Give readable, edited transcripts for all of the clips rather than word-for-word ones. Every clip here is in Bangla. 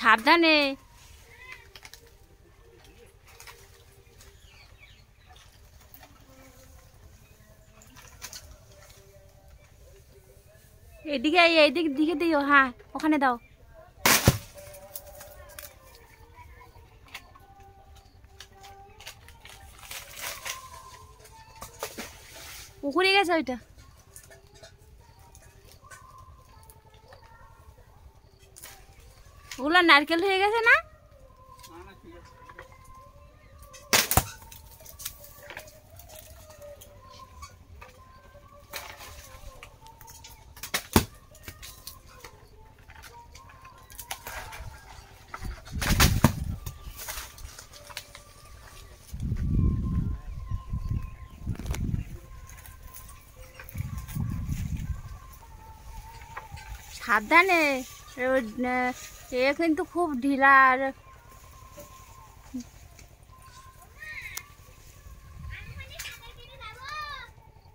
সাবধানে। এদিকে এইদিক দিকে দিও। হ্যাঁ ওখানে দাও। পুকুরে গেছে ওইটা। ওগুলো নারকেল হয়ে গেছে না? সাবধানে, এ কিন্তু খুব ঢিলা। আর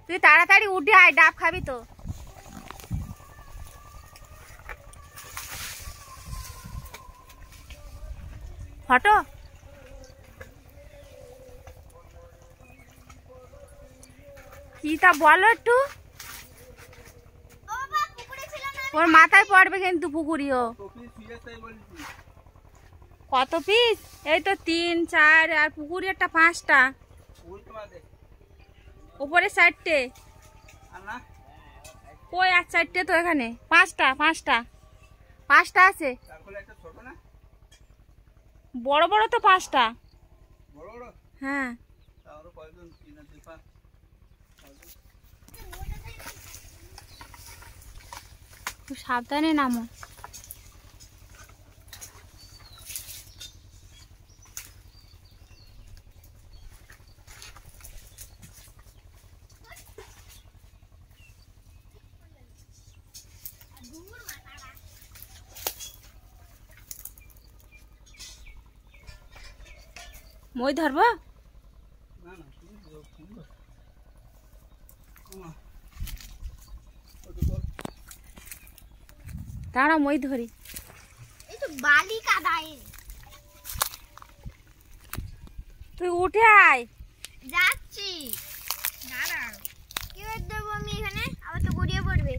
তুই তাড়াতাড়ি উঠে আয়, ডাব খাবি তো। ফটো কি তা বলো একটু। ওর মাথায় পড়বে কিন্তু পুকুরিও। কত পিস? এই তো 3 4 আর পুকুরি একটা 5টা, উপরে 4টে। কই আর 4টে তো এখানে। 5টা আছে। বড় বড় তো 5টা। হ্যাঁ সাবধানে নামো। মই ধরবো? দাঁড়া মই ধরি। এই তো বালি কাদায়। তুই উঠে আয়। যাচ্ছি, দাঁড়া। কি দেবো আমি এখানে? আবার তো গড়িয়ে পড়বে।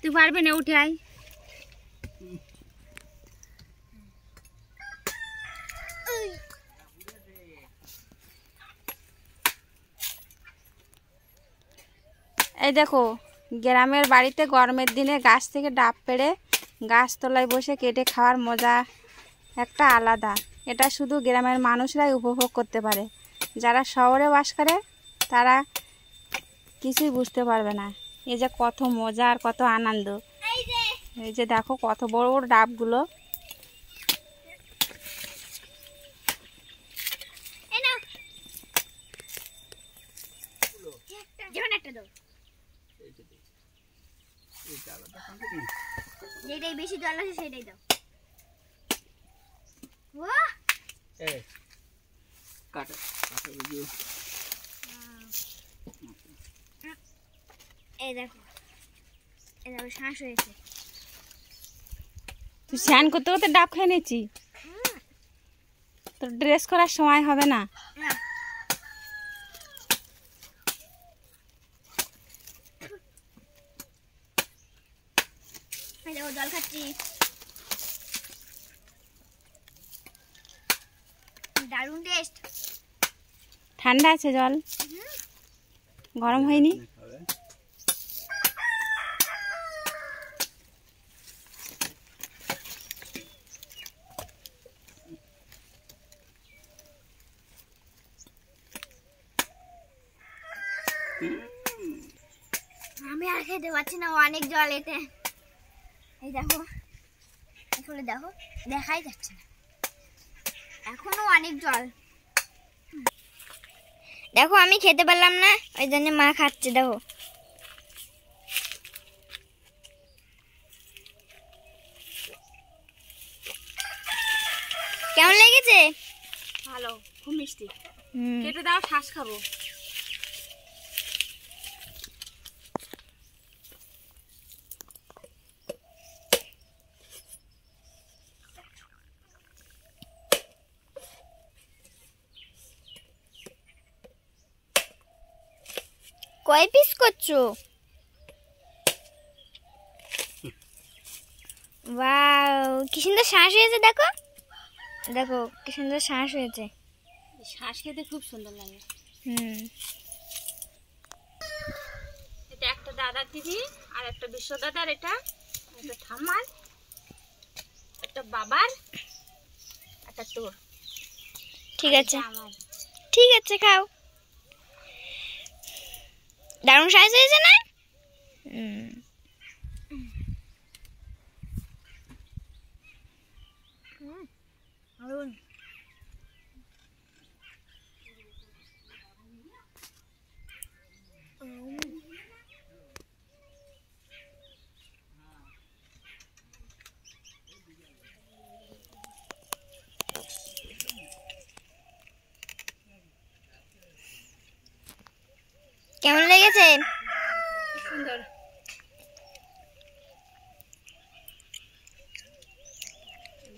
তুই পারবি না, উঠে আয়। এই দেখো, গ্রামের বাড়িতে গরমের দিনে গাছ থেকে ডাব পেড়ে গাছতলায় বসে কেটে খাওয়ার মজা একটা আলাদা। এটা শুধু গ্রামের মানুষরাই উপভোগ করতে পারে। যারা শহরে বাস করে তারা কিছুই বুঝতে পারবে না। এই যে কত মজা আর কত আনন্দ। এই যে দেখো কত বড় বড় ডাবগুলো। যেটাই বেশি জল আছে সেটাই দাও। এই দেখো, এই দেখো শ্বাস হয়েছে। তুই স্নান করতে করতে ডাব খেয়ে নিচ্ছি। তোর ড্রেস করার সময় হবে না। জল খাচ্ছি, দারুণ টেস্ট। ঠান্ডা আছে জল, গরম হয়নি। আমি আর খেতে পারছি না, অনেক জল এতে। এই দেখো, এখানে দেখো, দেখাই যাচ্ছে না, এখনো অনেক জল। দেখো আমি খেতে পারলাম না, ওই জন্য মা খাচ্ছে। দেখো কেমন লেগেছে? ভালো, খুব মিষ্টি। কেটে দাও, শ্বাস খাবো। কয় পিস করছো? ওয়াও, কি সুন্দর শ্বাস হয়েছে, দেখো দেখো কি সুন্দর শ্বাস হয়েছে। শ্বাস খেতে খুব সুন্দর লাগে। এটা একটা দাদার দিদি, আর একটা বিশ্ব দাদার, এটা একটা ঠাম্মার, একটা বাবার, একটা তোর। ঠিক আছে, আমার। ঠিক আছে, খাও। দারুণ সাইজ হয়েছে না? কেমন লেগেছে? সুন্দর।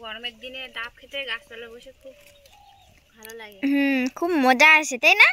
গরমের দিনে ডাব খেতে গাছতলায় বসে খুব ভালো লাগে। খুব মজা আসে, তাই না?